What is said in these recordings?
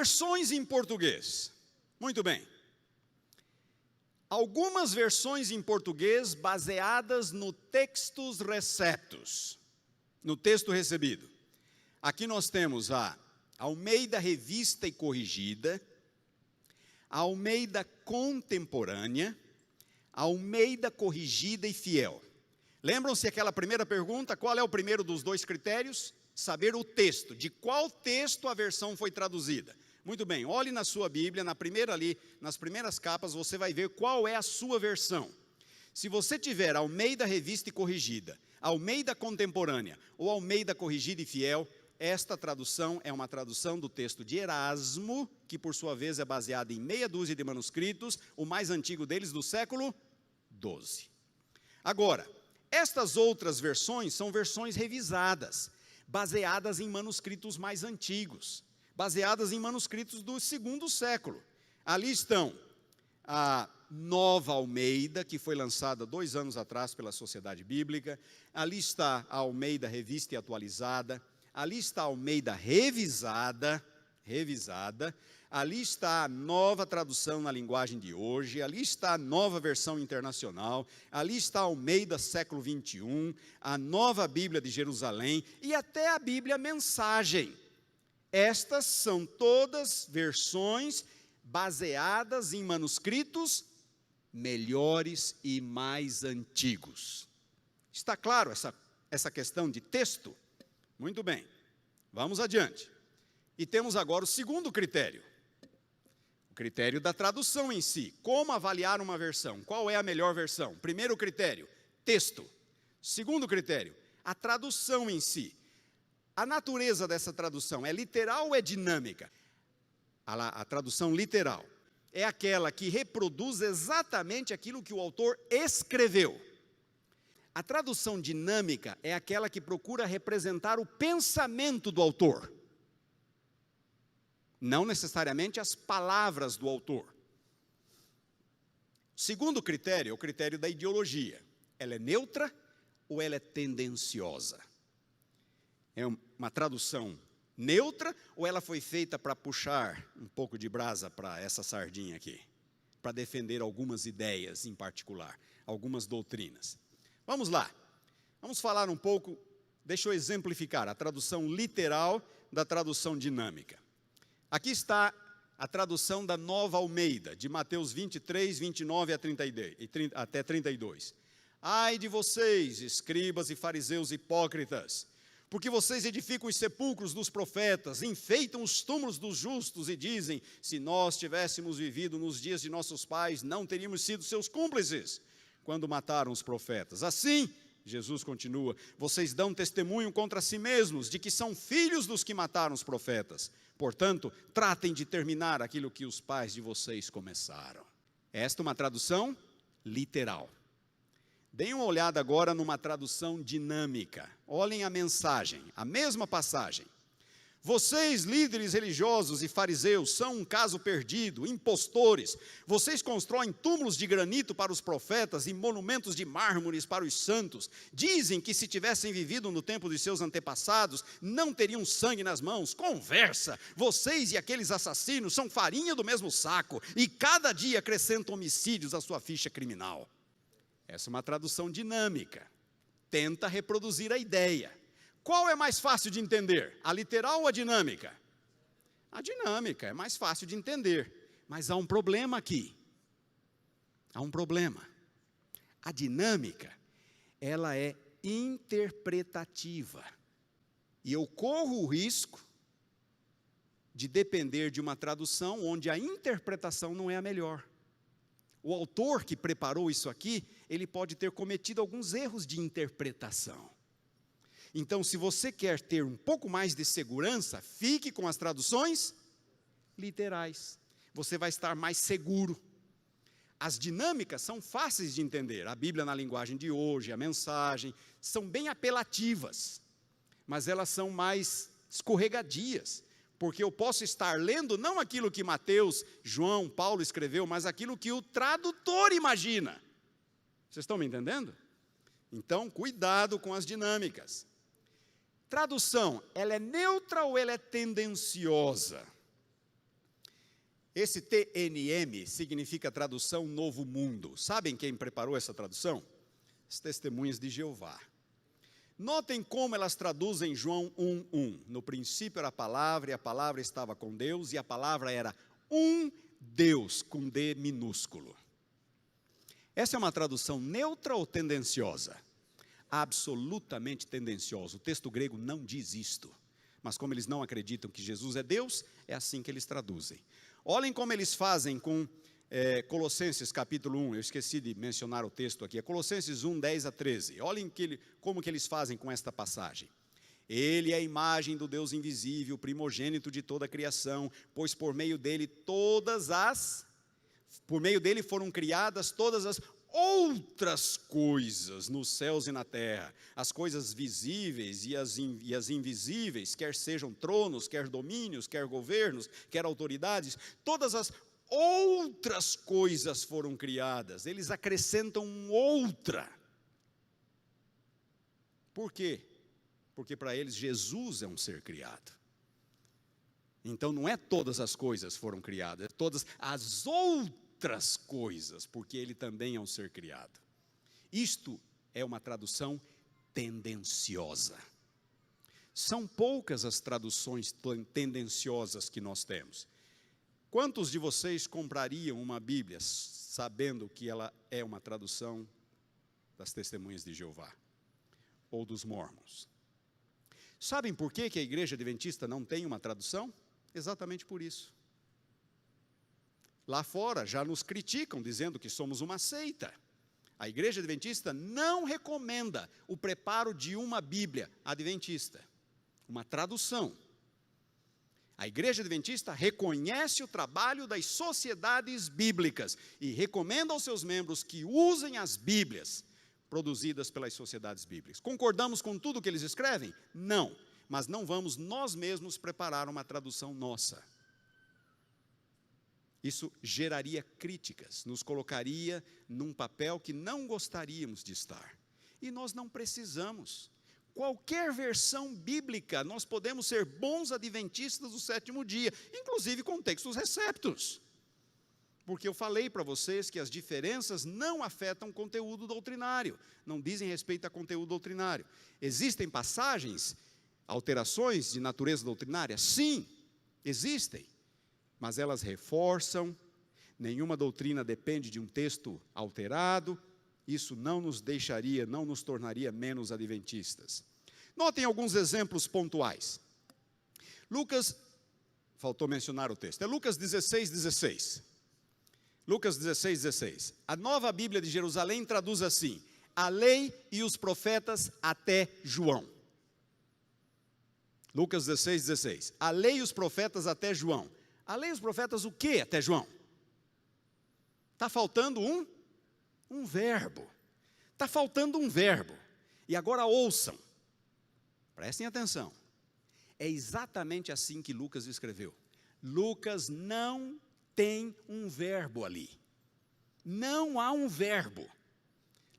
Versões em português. Muito bem. Algumas versões em português baseadas no textos receptos, no texto recebido. Aqui nós temos a Almeida Revista e Corrigida, a Almeida Contemporânea, a Almeida Corrigida e Fiel. Lembram-se aquela primeira pergunta? Qual é o primeiro dos dois critérios? Saber o texto. De qual texto a versão foi traduzida? Muito bem, olhe na sua Bíblia, na primeira ali, nas primeiras capas, você vai ver qual é a sua versão. Se você tiver Almeida Revista e Corrigida, Almeida Contemporânea ou Almeida Corrigida e Fiel, esta tradução é uma tradução do texto de Erasmo, que por sua vez é baseada em meia dúzia de manuscritos, o mais antigo deles do século XII. Agora, estas outras versões são versões revisadas, baseadas em manuscritos mais antigos, baseadas em manuscritos do segundo século. Ali estão a Nova Almeida, que foi lançada 2 anos atrás pela Sociedade Bíblica, ali está a Almeida Revista e Atualizada, ali está a Almeida Revisada, ali está a nova tradução na linguagem de hoje, ali está a nova versão internacional, ali está a Almeida século XXI, a nova Bíblia de Jerusalém e até a Bíblia Mensagem. Estas são todas versões baseadas em manuscritos melhores e mais antigos. Está claro essa questão de texto? Muito bem, vamos adiante. E temos agora o segundo critério. O critério da tradução em si. Como avaliar uma versão? Qual é a melhor versão? Primeiro critério, texto. Segundo critério, a tradução em si. A natureza dessa tradução é literal ou é dinâmica? A tradução literal é aquela que reproduz exatamente aquilo que o autor escreveu. A tradução dinâmica é aquela que procura representar o pensamento do autor, não necessariamente as palavras do autor. O segundo critério é o critério da ideologia. Ela é neutra ou ela é tendenciosa? É uma tradução neutra ou ela foi feita para puxar um pouco de brasa para essa sardinha aqui? Para defender algumas ideias em particular, algumas doutrinas. Vamos lá, vamos falar um pouco, deixa eu exemplificar a tradução literal da tradução dinâmica. Aqui está a tradução da Nova Almeida, de Mateus 23, 29 até 32. Ai de vocês, escribas e fariseus hipócritas, porque vocês edificam os sepulcros dos profetas, enfeitam os túmulos dos justos e dizem, se nós tivéssemos vivido nos dias de nossos pais, não teríamos sido seus cúmplices, quando mataram os profetas. Assim, Jesus continua, vocês dão testemunho contra si mesmos, de que são filhos dos que mataram os profetas. Portanto, tratem de terminar aquilo que os pais de vocês começaram. Esta é uma tradução literal. Deem uma olhada agora numa tradução dinâmica. Olhem a mensagem, a mesma passagem. Vocês, líderes religiosos e fariseus, são um caso perdido, impostores. Vocês constroem túmulos de granito para os profetas e monumentos de mármores para os santos. Dizem que se tivessem vivido no tempo de seus antepassados, não teriam sangue nas mãos. Conversa! Vocês e aqueles assassinos são farinha do mesmo saco e cada dia acrescentam homicídios à sua ficha criminal. Essa é uma tradução dinâmica. Tenta reproduzir a ideia. Qual é mais fácil de entender? A literal ou a dinâmica? A dinâmica é mais fácil de entender. Mas há um problema aqui. Há um problema. A dinâmica, ela é interpretativa. E eu corro o risco de depender de uma tradução onde a interpretação não é a melhor. O autor que preparou isso aqui, ele pode ter cometido alguns erros de interpretação. Então, se você quer ter um pouco mais de segurança, fique com as traduções literais. Você vai estar mais seguro. As dinâmicas são fáceis de entender. A Bíblia na linguagem de hoje, a mensagem, são bem apelativas. Mas elas são mais escorregadias. Porque eu posso estar lendo não aquilo que Mateus, João, Paulo escreveu, mas aquilo que o tradutor imagina. Vocês estão me entendendo? Então, cuidado com as dinâmicas. Tradução, ela é neutra ou ela é tendenciosa? Esse TNM significa tradução Novo Mundo. Sabem quem preparou essa tradução? As Testemunhas de Jeová. Notem como elas traduzem João 1:1. No princípio era a palavra, e a palavra estava com Deus, e a palavra era um Deus, com D minúsculo. Essa é uma tradução neutra ou tendenciosa? Absolutamente tendenciosa. O texto grego não diz isto. Mas como eles não acreditam que Jesus é Deus, é assim que eles traduzem. Olhem como eles fazem com Colossenses capítulo 1, eu esqueci de mencionar o texto aqui, é Colossenses 1, 10 a 13. Olhem como que eles fazem com esta passagem. Ele é a imagem do Deus invisível, primogênito de toda a criação, pois por meio dele foram criadas todas as outras coisas nos céus e na terra, as coisas visíveis e as invisíveis, quer sejam tronos, quer domínios, quer governos, quer autoridades, todas as outras coisas foram criadas. Eles acrescentam outra. Por quê? Porque para eles Jesus é um ser criado. Então não é todas as coisas foram criadas, é todas as outras coisas, porque ele também é um ser criado. Isto é uma tradução tendenciosa. São poucas as traduções tendenciosas que nós temos. Quantos de vocês comprariam uma Bíblia sabendo que ela é uma tradução das Testemunhas de Jeová ou dos Mormons? Sabem por que a Igreja Adventista não tem uma tradução? Exatamente por isso. Lá fora já nos criticam dizendo que somos uma seita. A Igreja Adventista não recomenda o preparo de uma Bíblia adventista, uma tradução. A Igreja Adventista reconhece o trabalho das sociedades bíblicas e recomenda aos seus membros que usem as Bíblias produzidas pelas sociedades bíblicas. Concordamos com tudo que eles escrevem? Não, mas não vamos nós mesmos preparar uma tradução nossa. Isso geraria críticas, nos colocaria num papel que não gostaríamos de estar. E nós não precisamos. Qualquer versão bíblica, nós podemos ser bons adventistas do sétimo dia, inclusive com textos receptos. Porque eu falei para vocês que as diferenças não afetam o conteúdo doutrinário, não dizem respeito a conteúdo doutrinário. Existem passagens, alterações de natureza doutrinária? Sim, existem. Mas elas reforçam, nenhuma doutrina depende de um texto alterado, isso não nos deixaria, não nos tornaria menos adventistas. Notem alguns exemplos pontuais. Lucas, faltou mencionar o texto, é Lucas 16:16. Lucas 16:16. A Nova Bíblia de Jerusalém traduz assim: a lei e os profetas até João. Lucas 16:16. A lei e os profetas até João. A lei e os profetas o que até João? Está faltando um verbo. Está faltando um verbo. E agora ouçam. Prestem atenção. É exatamente assim que Lucas escreveu. Lucas não tem um verbo ali. Não há um verbo.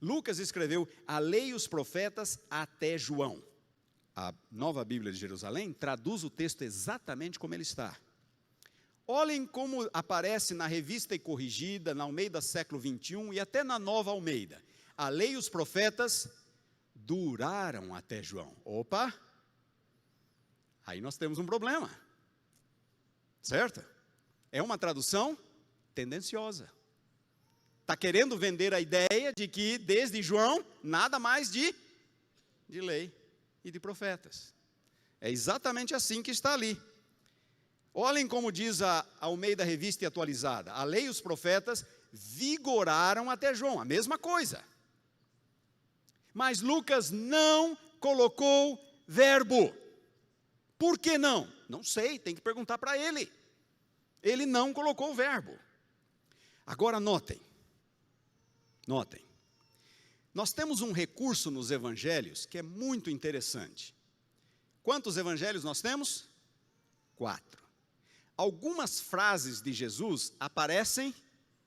Lucas escreveu a lei e os profetas até João. A Nova Bíblia de Jerusalém traduz o texto exatamente como ele está. Olhem como aparece na Revista e Corrigida, na Almeida século 21 e até na Nova Almeida. A lei e os profetas duraram até João. Opa! Aí nós temos um problema. Certo? É uma tradução tendenciosa. Está querendo vender a ideia de que desde João, nada mais de lei e de profetas. É exatamente assim que está ali. Olhem como diz a Almeida Revista e Atualizada. A lei e os profetas vigoraram até João, a mesma coisa. Mas Lucas não colocou verbo. Por que não? Não sei, tem que perguntar para ele. Ele não colocou o verbo. Agora notem. Nós temos um recurso nos evangelhos que é muito interessante. Quantos evangelhos nós temos? 4. Algumas frases de Jesus aparecem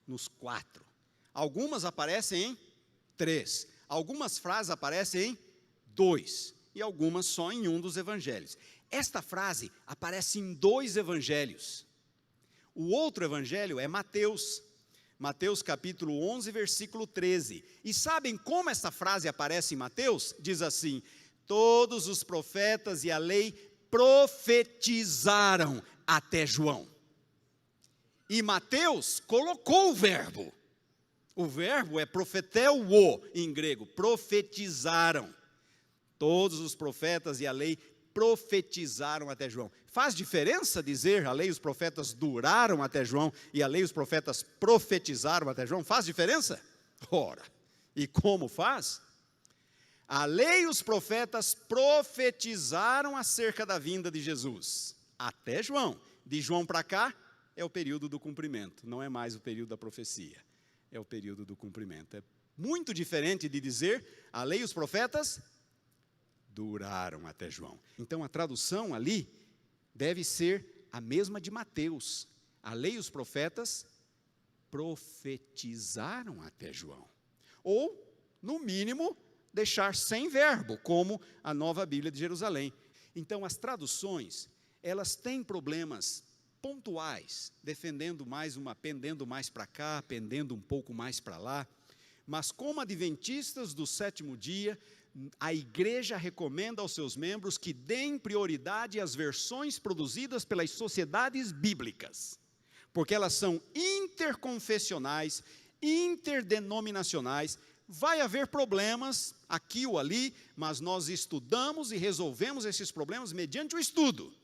nos 4. Algumas aparecem em 3. Algumas frases aparecem em 2. E algumas só em um dos evangelhos. Esta frase aparece em 2 evangelhos. O outro evangelho é Mateus. Mateus capítulo 11, versículo 13. E sabem como essa frase aparece em Mateus? Diz assim: todos os profetas e a lei profetizaram até João. E Mateus colocou o verbo. O verbo é profeteuo em grego, profetizaram. Todos os profetas e a lei profetizaram até João. Faz diferença dizer a lei e os profetas duraram até João e a lei e os profetas profetizaram até João? Faz diferença? Ora, e como faz? A lei e os profetas profetizaram acerca da vinda de Jesus até João. De João para cá é o período do cumprimento, não é mais o período da profecia, é o período do cumprimento. É muito diferente de dizer a lei e os profetas duraram até João. Então a tradução ali deve ser a mesma de Mateus. A lei e os profetas profetizaram até João. Ou, no mínimo, deixar sem verbo, como a Nova Bíblia de Jerusalém. Então as traduções, elas têm problemas pontuais, pendendo mais para cá, pendendo um pouco mais para lá. Mas como adventistas do sétimo dia, a igreja recomenda aos seus membros que deem prioridade às versões produzidas pelas sociedades bíblicas, porque elas são interconfessionais, interdenominacionais. Vai haver problemas aqui ou ali, mas nós estudamos e resolvemos esses problemas mediante o estudo,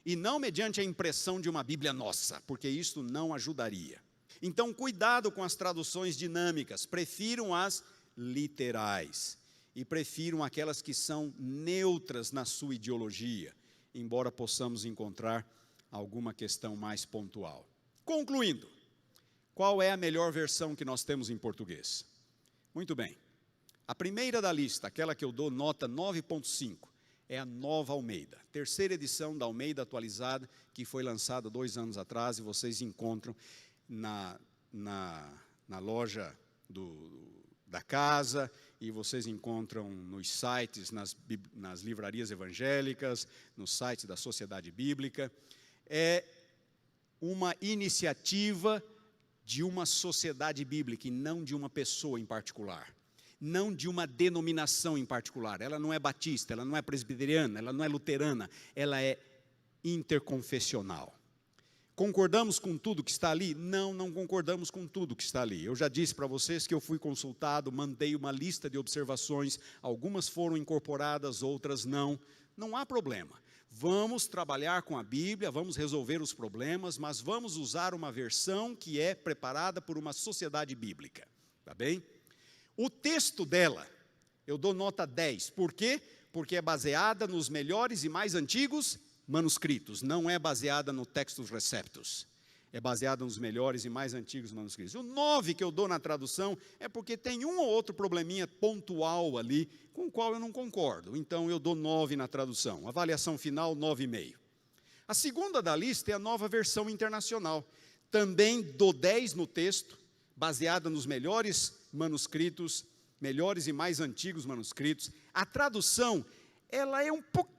e não mediante a impressão de uma Bíblia nossa, porque isso não ajudaria. Então, cuidado com as traduções dinâmicas, prefiram as literais. E prefiram aquelas que são neutras na sua ideologia, embora possamos encontrar alguma questão mais pontual. Concluindo, qual é a melhor versão que nós temos em português? Muito bem, a primeira da lista, aquela que eu dou nota 9.5, é a Nova Almeida, terceira edição da Almeida atualizada, que foi lançada 2 anos atrás, e vocês encontram na loja da casa, e vocês encontram nos sites, nas livrarias evangélicas, no site da Sociedade Bíblica. É uma iniciativa de uma sociedade bíblica e não de uma pessoa em particular, não de uma denominação em particular. Ela não é batista, ela não é presbiteriana, ela não é luterana, ela é interconfessional. Concordamos com tudo que está ali? Não, não concordamos com tudo que está ali. Eu já disse para vocês que eu fui consultado, mandei uma lista de observações, algumas foram incorporadas, outras não. Não há problema. Vamos trabalhar com a Bíblia, vamos resolver os problemas, mas vamos usar uma versão que é preparada por uma sociedade bíblica. Tá bem? O texto dela, eu dou nota 10. Por quê? Porque é baseada nos melhores e mais antigos manuscritos, não é baseada no Textus Receptus, é baseada nos melhores e mais antigos manuscritos. O 9 que eu dou na tradução é porque tem um ou outro probleminha pontual ali, com o qual eu não concordo, então eu dou 9 na tradução, avaliação final 9,5. A segunda da lista é a Nova Versão Internacional, também dou 10 no texto, baseada nos melhores manuscritos, melhores e mais antigos manuscritos. A tradução, ela é um pouquinho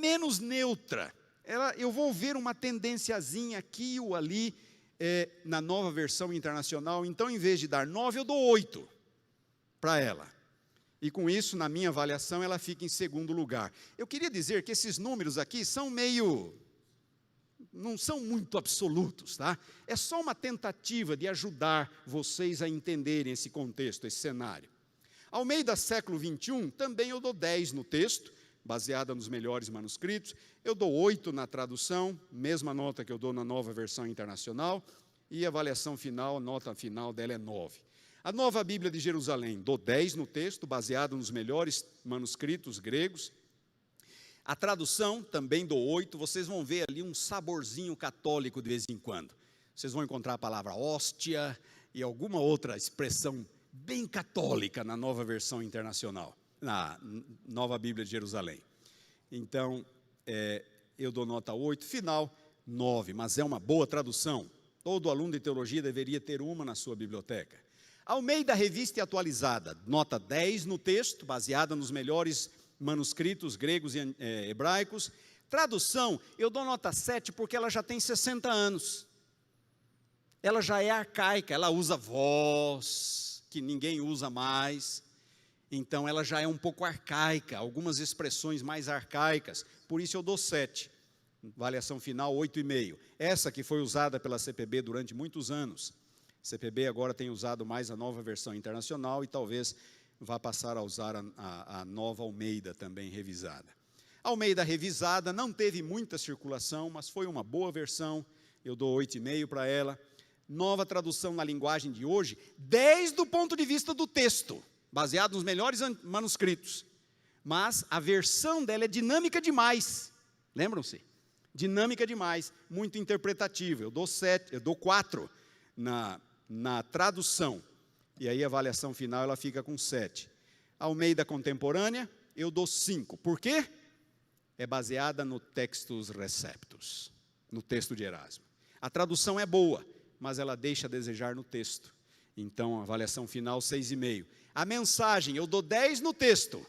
menos neutra. Eu vou ver uma tendenciazinha aqui ou ali na Nova Versão Internacional. Então, em vez de dar 9, eu dou 8 para ela. E com isso, na minha avaliação, ela fica em segundo lugar. Eu queria dizer que esses números aqui são não são muito absolutos, tá? É só uma tentativa de ajudar vocês a entenderem esse contexto, esse cenário. Almeida século 21, também eu dou 10 no texto, baseada nos melhores manuscritos. Eu dou 8 na tradução, mesma nota que eu dou na Nova Versão Internacional, e a avaliação final, a nota final dela é 9. A Nova Bíblia de Jerusalém, dou 10 no texto, baseado nos melhores manuscritos gregos. A tradução, também dou 8, vocês vão ver ali um saborzinho católico de vez em quando. Vocês vão encontrar a palavra hóstia e alguma outra expressão bem católica na Nova Versão Internacional, na Nova Bíblia de Jerusalém. Então, eu dou nota 8, final 9, mas é uma boa tradução. Todo aluno de teologia deveria ter uma na sua biblioteca. Almeida Revista e Atualizada, nota 10 no texto, baseada nos melhores manuscritos gregos e hebraicos. Tradução, eu dou nota 7 porque ela já tem 60 anos. Ela já é arcaica, ela usa voz, que ninguém usa mais. Então ela já é um pouco arcaica, algumas expressões mais arcaicas. Por isso eu dou 7. Avaliação final 8,5. Essa que foi usada pela CPB durante muitos anos. A CPB agora tem usado mais a nova versão internacional e talvez vá passar a usar a nova Almeida também revisada. A Almeida revisada não teve muita circulação, mas foi uma boa versão. Eu dou 8,5 para ela. Nova tradução na linguagem de hoje, desde o ponto de vista do texto, baseado nos melhores manuscritos. Mas a versão dela é dinâmica demais. Lembram-se? Dinâmica demais, muito interpretativa. Eu dou 4 na tradução. E aí a avaliação final ela fica com 7. A Almeida contemporânea, eu dou 5. Por quê? É baseada no Textus Receptus, no texto de Erasmo. A tradução é boa, mas ela deixa a desejar no texto. Então, a avaliação final, 6,5. A mensagem, eu dou 10 no texto,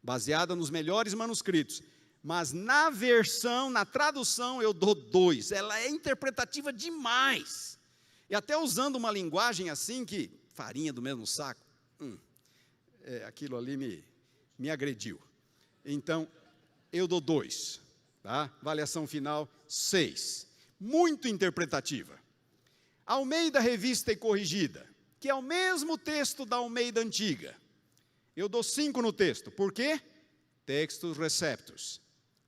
baseada nos melhores manuscritos. Mas na versão, na tradução, eu dou 2. Ela é interpretativa demais. E até usando uma linguagem assim que, farinha do mesmo saco, aquilo ali me agrediu. Então, eu dou 2. Tá? Avaliação final, 6. Muito interpretativa. Almeida Revista e Corrigida, que é o mesmo texto da Almeida Antiga. Eu dou 5 no texto. Por quê? Textus Receptus.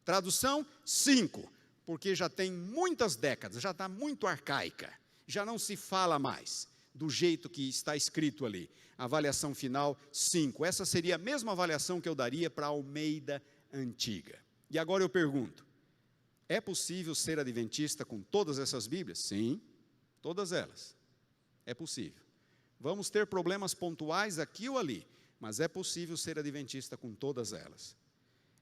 Tradução, 5, porque já tem muitas décadas, já está muito arcaica, já não se fala mais do jeito que está escrito ali. Avaliação final, 5. Essa seria a mesma avaliação que eu daria para a Almeida Antiga. E agora eu pergunto, é possível ser adventista com todas essas Bíblias? Sim, todas elas. É possível. Vamos ter problemas pontuais aqui ou ali, mas é possível ser adventista com todas elas.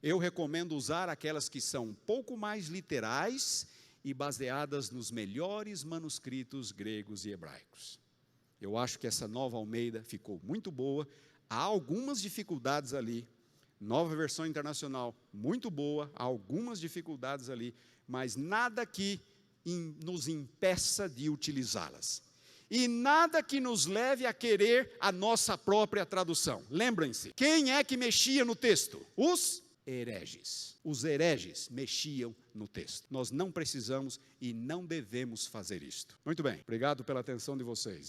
Eu recomendo usar aquelas que são um pouco mais literais e baseadas nos melhores manuscritos gregos e hebraicos. Eu acho que essa nova Almeida ficou muito boa. Há algumas dificuldades ali. Nova versão internacional, muito boa. Há algumas dificuldades ali, mas nada que nos impeça de utilizá-las. E nada que nos leve a querer a nossa própria tradução. Lembrem-se, quem é que mexia no texto? Os hereges. Os hereges mexiam no texto. Nós não precisamos e não devemos fazer isto. Muito bem, obrigado pela atenção de vocês.